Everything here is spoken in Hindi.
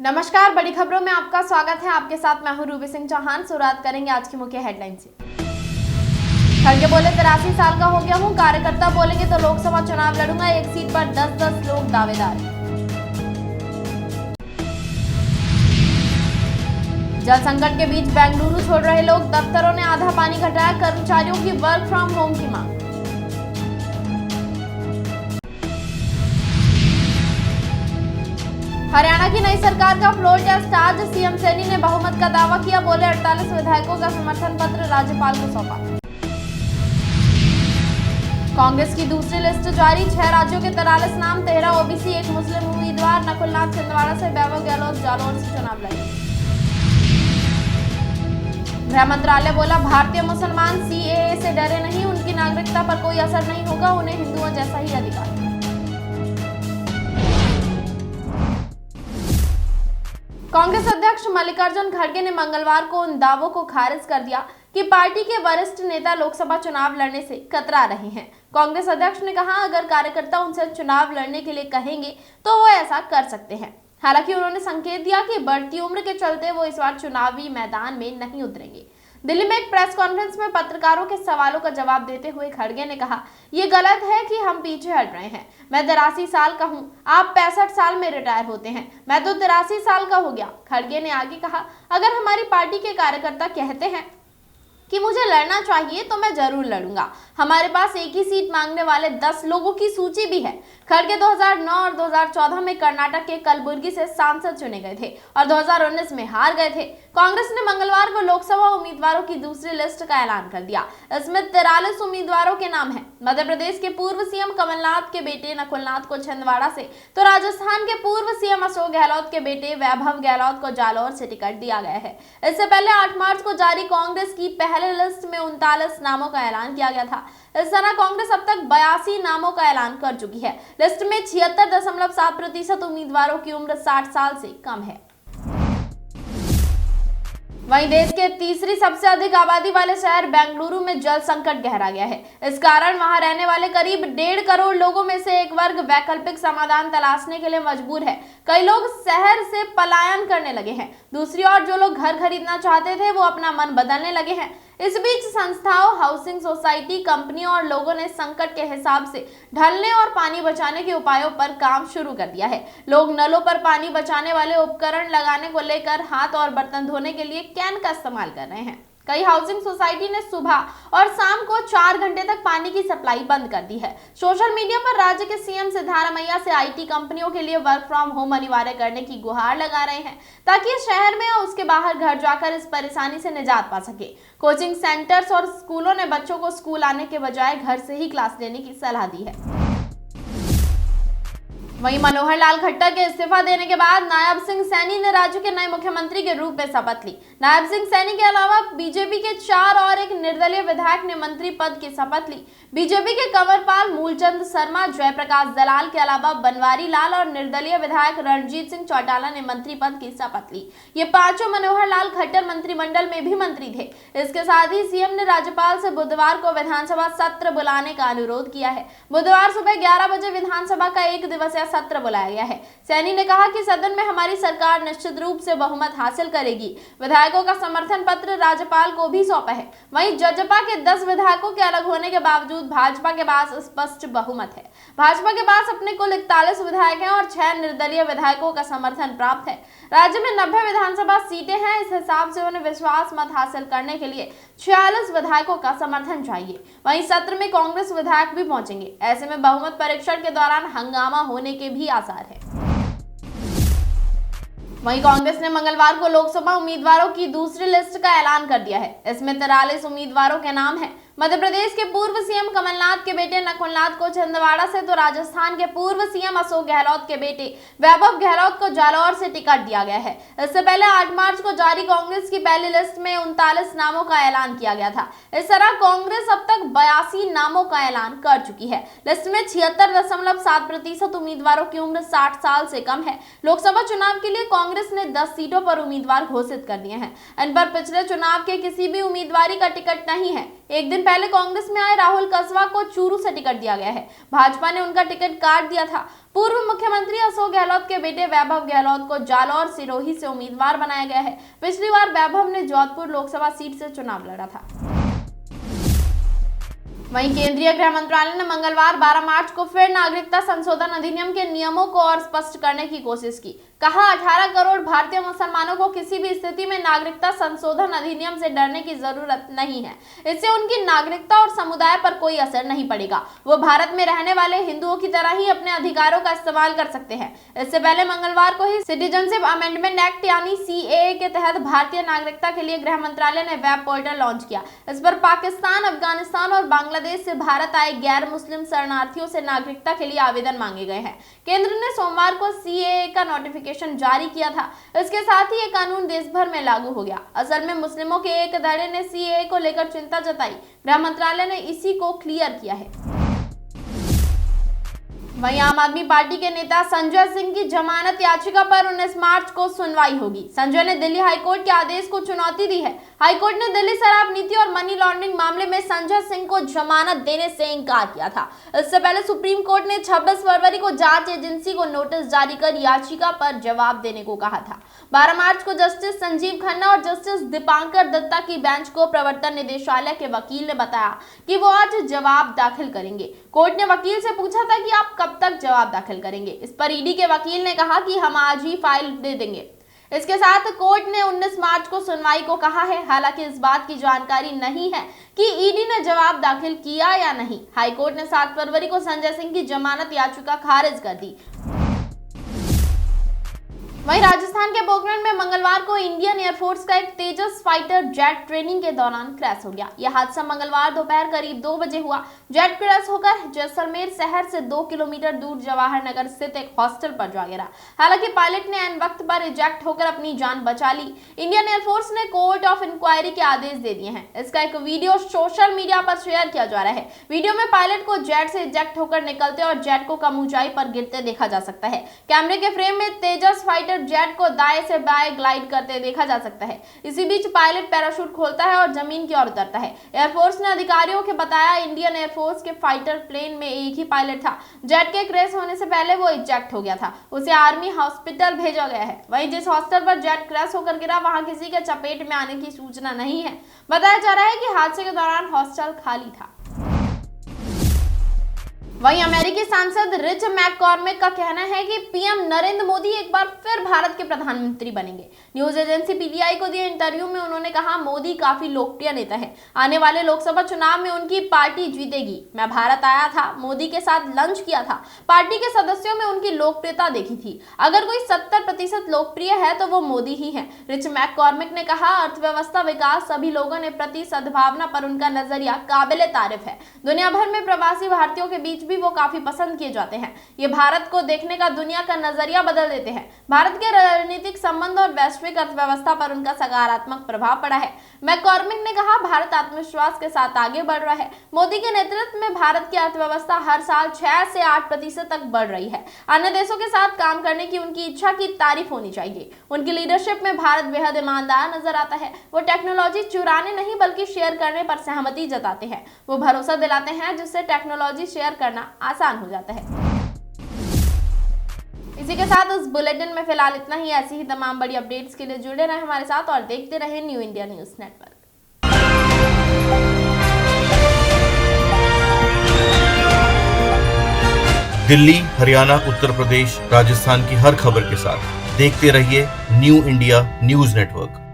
नमस्कार, बड़ी खबरों में आपका स्वागत है। आपके साथ मैं हूं रूबी सिंह चौहान। शुरुआत करेंगे आज की मुख्य हेडलाइन से। खड़गे बोले 83 साल का हो गया हूं, कार्यकर्ता बोलेंगे तो लोकसभा चुनाव लड़ूंगा, एक सीट पर 10-10 लोग दावेदार। जल संकट के बीच बेंगलुरु छोड़ रहे लोग, दफ्तरों ने आधा पानी घटाया, कर्मचारियों की वर्क फ्रॉम होम की मांग। हरियाणा की नई सरकार का फ्लोर टेस्ट आज, सीएम सैनी ने बहुमत का दावा किया, बोले 48 विधायकों का समर्थन पत्र राज्यपाल को सौंपा। कांग्रेस की दूसरी लिस्ट जारी, 6 राज्यों के 43 नाम, 13 ओबीसी, 1 मुस्लिम उम्मीदवार नकुलनाथ छिंदवाड़ा से वैभव गहलोत जालौर से चुनाव लड़ेंगे। गृह मंत्रालय बोला, भारतीय मुसलमान सीएए से डरे नहीं, उनकी नागरिकता पर कोई असर नहीं होगा, उन्हें हिंदुओं जैसा ही अधिकार। कांग्रेस अध्यक्ष मल्लिकार्जुन खड़गे ने मंगलवार को उन दावों को खारिज कर दिया कि पार्टी के वरिष्ठ नेता लोकसभा चुनाव लड़ने से कतरा रहे हैं। कांग्रेस अध्यक्ष ने कहा, अगर कार्यकर्ता उनसे चुनाव लड़ने के लिए कहेंगे तो वो ऐसा कर सकते हैं। हालांकि उन्होंने संकेत दिया कि बढ़ती उम्र के चलते वो इस बार चुनावी मैदान में नहीं उतरेंगे। दिल्ली में एक प्रेस कॉन्फ्रेंस में पत्रकारों के सवालों का जवाब देते हुए खड़गे ने कहा, ये गलत है कि हम पीछे हट रहे हैं। मैं 83 साल का हूं, आप 65 साल में रिटायर होते हैं, मैं तो 83 साल का हो गया। खड़गे ने आगे कहा, अगर हमारी पार्टी के कार्यकर्ता कहते हैं कि मुझे लड़ना चाहिए तो मैं जरूर लड़ूंगा। हमारे पास एक ही सीट मांगने वाले 10 लोगों की सूची भी है। खड़गे 2009 और 2014 में कर्नाटक के कलबुर्गी से सांसद चुने गए थे और 2019 में हार गए थे। कांग्रेस ने मंगलवार को लोकसभा उम्मीदवारों की दूसरी लिस्ट का ऐलान कर दिया। इसमें 43 उम्मीदवारों के नाम हैं। मध्य प्रदेश के पूर्व सीएम कमलनाथ के बेटे नकुलनाथ को छिंदवाड़ा से, तो राजस्थान के पूर्व सीएम अशोक गहलोत के बेटे वैभव गहलोत को जालौर से टिकट दिया गया है। इससे पहले 8 मार्च को जारी कांग्रेस की पहले लिस्ट में 39 नामों का ऐलान किया गया था। इस तरह कांग्रेस अब तक 82 नामों का ऐलान कर चुकी है। लिस्ट में 76.7% उम्मीदवारों की उम्र 60 साल से कम है। वहीं देश के तीसरी सबसे अधिक आबादी वाले शहर बेंगलुरु में जल संकट गहरा गया है। इस कारण वहां रहने वाले करीब 1.5 करोड़ लोगों में से एक वर्ग वैकल्पिक समाधान तलाशने के लिए मजबूर है। कई लोग शहर से पलायन करने लगे हैं। दूसरी ओर जो लोग घर खरीदना चाहते थे वो अपना मन बदलने लगे हैं। इस बीच संस्थाओं, हाउसिंग सोसाइटी, कंपनियों और लोगों ने संकट के हिसाब से ढलने और पानी बचाने के उपायों पर काम शुरू कर दिया है। लोग नलों पर पानी बचाने वाले उपकरण लगाने को लेकर हाथ और बर्तन धोने के लिए कैन का इस्तेमाल कर रहे हैं। कई हाउसिंग सोसाइटी ने सुबह और शाम को 4 घंटे तक पानी की सप्लाई बंद कर दी है। सोशल मीडिया पर राज्य के सीएम सिद्धारमैया से आईटी कंपनियों के लिए वर्क फ्रॉम होम अनिवार्य करने की गुहार लगा रहे हैं, ताकि शहर में और उसके बाहर घर जाकर इस परेशानी से निजात पा सके। कोचिंग सेंटर्स और स्कूलों ने बच्चों को स्कूल आने के बजाय घर से ही क्लास लेने की सलाह दी है। वहीं मनोहर लाल खट्टर के इस्तीफा देने के बाद नायब सिंह सैनी ने राज्य के नए मुख्यमंत्री के रूप में शपथ ली। नायब सिंह सैनी के अलावा बीजेपी के 4 और एक निर्दलीय विधायक ने मंत्री पद की शपथ ली। बीजेपी के कंवरपाल, मूलचंद शर्मा, जयप्रकाश दलाल के अलावा बनवारी लाल और निर्दलीय विधायक रणजीत सिंह चौटाला ने मंत्री पद की शपथ ली। ये पांचों मनोहर लाल खट्टर मंत्रिमंडल में भी मंत्री थे। इसके साथ ही सीएम ने राज्यपाल से बुधवार को विधानसभा सत्र बुलाने का अनुरोध किया है। बुधवार सुबह 11 बजे विधानसभा का 1 दिवसीय सत्र बुलाया गया है। सैनी ने कहा कि सदन में हमारी सरकार निश्चित रूप से बहुमत हासिल करेगी। विधायकों का समर्थन पत्र राज्यपाल को भी सौंपा है। वहीं जजपा के 10 विधायकों के अलग होने के बावजूद भाजपा के पास स्पष्ट बहुमत है। भाजपा के पास अपने कुल 41 विधायक हैं और 6 निर्दलीय विधायकों का समर्थन प्राप्त है। राज्य में 90 विधानसभा सीटें हैं। इस हिसाब से उन्हें विश्वास मत हासिल करने के लिए 46 विधायकों का समर्थन चाहिए। वहीं सत्र में कांग्रेस विधायक भी पहुंचेंगे। ऐसे में बहुमत परीक्षण के दौरान हंगामा होने के भी आसार है। वहीं कांग्रेस ने मंगलवार को लोकसभा उम्मीदवारों की दूसरी लिस्ट का ऐलान कर दिया है। इसमें 43 उम्मीदवारों के नाम हैं। मध्य प्रदेश के पूर्व सीएम कमलनाथ के बेटे नकुलनाथ को छिंदवाड़ा से, तो राजस्थान के पूर्व सीएम अशोक गहलोत के बेटे वैभव गहलोत को जालौर से टिकट दिया गया है। इससे पहले 8 मार्च को जारी कांग्रेस की पहली लिस्ट में 39 नामों का ऐलान किया गया था। इस तरह कांग्रेस अब तक 82 नामों का ऐलान कर चुकी है। लिस्ट में 76.7% उम्मीदवारों की उम्र 60 साल से कम है। लोकसभा चुनाव के लिए कांग्रेस ने 10 सीटों पर उम्मीदवार घोषित कर दिए हैं। इन पर पिछले चुनाव के किसी भी उम्मीदवारी का टिकट नहीं है। एक दिन पहले कांग्रेस में आए राहुल कसवा को चूरू से टिकट दिया गया है। भाजपा ने उनका टिकट काट दिया था। पूर्व मुख्यमंत्री अशोक गहलोत के बेटे वैभव गहलोत को जालौर सिरोही से उम्मीदवार बनाया गया है। पिछली बार वैभव ने जोधपुर लोकसभा सीट से चुनाव लड़ा था। वहीं केंद्रीय गृह मंत्रालय ने मंगलवार 12 मार्च को फिर नागरिकता संशोधन अधिनियम के नियमों को और स्पष्ट करने की कोशिश की। कहा 18 करोड़ भारतीय मुसलमानों को किसी भी स्थिति में नागरिकता संशोधन अधिनियम से डरने की जरूरत नहीं है। इससे उनकी नागरिकता और समुदाय पर कोई असर नहीं पड़ेगा। वो भारत में रहने वाले हिंदुओं की तरह ही अपने अधिकारों का इस्तेमाल कर सकते हैं। इससे पहले मंगलवार को ही सिटीजनशिप अमेंडमेंट एक्ट यानी CAA के तहत भारतीय नागरिकता के लिए गृह मंत्रालय ने वेब पोर्टल लॉन्च किया। इस पर पाकिस्तान, अफगानिस्तान और बांग्लादेश से भारत आए गैर मुस्लिम शरणार्थियों से नागरिकता के लिए आवेदन मांगे गए हैं। केंद्र ने सोमवार को CAA का नोटिफिकेशन जारी किया था। इसके साथ ही ये कानून देश भर में लागू हो गया। असल में मुस्लिमों के एक धड़े ने CAA को लेकर चिंता जताई। गृह मंत्रालय ने इसी को क्लियर किया है। वहीं आम आदमी पार्टी के नेता संजय सिंह की जमानत याचिका पर 19 मार्च को सुनवाई होगी। संजय ने दिल्ली हाईकोर्ट के आदेश को चुनौती दी है। हाईकोर्ट ने दिल्ली शराब नीति और मनी लॉन्ड्रिंग मामले में संजय सिंह को जमानत देने से इनकार किया था। इससे पहले सुप्रीम कोर्ट ने 26 फरवरी को जांच एजेंसी को नोटिस जारी कर याचिका पर जवाब देने को कहा था। 12 मार्च को जस्टिस संजीव खन्ना और जस्टिस दीपांकर दत्ता की बेंच को प्रवर्तन निदेशालय के वकील ने बताया कि वो आज जवाब दाखिल करेंगे। कोर्ट ने वकील से पूछा था कि आप कब तक जवाब दाखिल करेंगे। इस पर ईडी के वकील ने कहा कि हम आज ही फाइल दे देंगे। इसके साथ कोर्ट ने 19 मार्च को सुनवाई को कहा है। हालांकि इस बात की जानकारी नहीं है कि ईडी ने जवाब दाखिल किया या नहीं। हाईकोर्ट ने 7 फरवरी को संजय सिंह की जमानत याचिका खारिज कर दी। वहीं राजस्थान के पोखरण में मंगलवार को इंडियन एयरफोर्स का एक तेजस फाइटर जेट ट्रेनिंग के दौरान क्रैश हो गया। यह हादसा मंगलवार दोपहर करीब 2 बजे हुआ। जेट क्रैश होकर जैसलमेर शहर से 2 किलोमीटर दूर जवाहर नगर स्थित एक हॉस्टल पर जा गिरा। हालांकि पायलट ने ऐन वक्त पर इजेक्ट होकर अपनी जान बचा ली। इंडियन एयरफोर्स ने कोर्ट ऑफ इंक्वायरी के आदेश दे दिए हैं। इसका एक वीडियो सोशल मीडिया पर शेयर किया जा रहा है। वीडियो में पायलट को जेट से इजेक्ट होकर निकलते और जेट को कम ऊंचाई पर गिरते देखा जा सकता है। कैमरे के फ्रेम में तेजस फाइटर जेट को दाएं से बाएं ग्लाइड करते देखा जा सकता है। इसी बीच पायलट पैराशूट खोलता है और जमीन की ओर उतरता है। एयरफोर्स ने अधिकारियों को बताया इंडियन एयरफोर्स के फाइटर प्लेन में एक ही पायलट था। जेट के क्रैश होने से पहले वो इजेक्ट हो गया था। उसे आर्मी हॉस्पिटल भेजा गया है। वहीं जिस हॉस्टल पर जेट क्रैश होकर गिरा वहां किसी के चपेट में आने की सूचना नहीं है। बताया जा रहा है कि हादसे के दौरान हॉस्टल खाली था। वहीं अमेरिकी सांसद रिच मैककॉर्मिक का कहना है कि पीएम नरेंद्र मोदी एक बार फिर भारत के प्रधानमंत्री बनेंगे। न्यूज एजेंसी PTI को दिए इंटरव्यू में उन्होंने कहा, मोदी काफी लोकप्रिय नेता है। आने वाले लोकसभा चुनाव में उनकी पार्टी जीतेगी। मैं भारत आया था, मोदी के साथ लंच किया था, पार्टी के सदस्यों में उनकी लोकप्रियता देखी थी। अगर कोई 70% लोकप्रिय है तो वो मोदी ही है। रिच मैककॉर्मिक ने कहा, अर्थव्यवस्था, विकास, सभी लोगों ने प्रति सद्भावना पर उनका नजरिया काबिले तारीफ है। दुनिया भर में प्रवासी भारतीयों के बीच भी वो काफी पसंद किए जाते हैं। ये भारत को देखने का, दुनिया का नजरिया बदल देते हैं। भारत के रणनीतिक संबंध और वैश्विक अर्थव्यवस्था पर उनका सकारात्मक प्रभाव पड़ा है। मैककॉर्मिक ने कहा, भारत आत्मविश्वास के साथ आगे बढ़ रहा है। मोदी के नेतृत्व में भारत की अर्थव्यवस्था हर साल 6 से 8% तक बढ़ रही है। अन्य देशों के साथ काम करने की उनकी इच्छा की तारीफ होनी चाहिए। उनकी लीडरशिप में भारत बेहद ईमानदार नजर आता है। वो टेक्नोलॉजी चुराने नहीं बल्कि शेयर करने पर सहमति जताते हैं। वो भरोसा दिलाते हैं जिससे टेक्नोलॉजी शेयर करना आसान हो जाता है। इसी के साथ इस बुलेटिन में फिलहाल इतना ही। ऐसी ही तमाम बड़ी अपडेट्स के लिए जुड़े रहें हमारे साथ और देखते रहें New India News network. Delhi, Haryana, Uttar Pradesh, Rajasthan की हर खबर के साथ देखते रहिए न्यू इंडिया न्यूज नेटवर्क।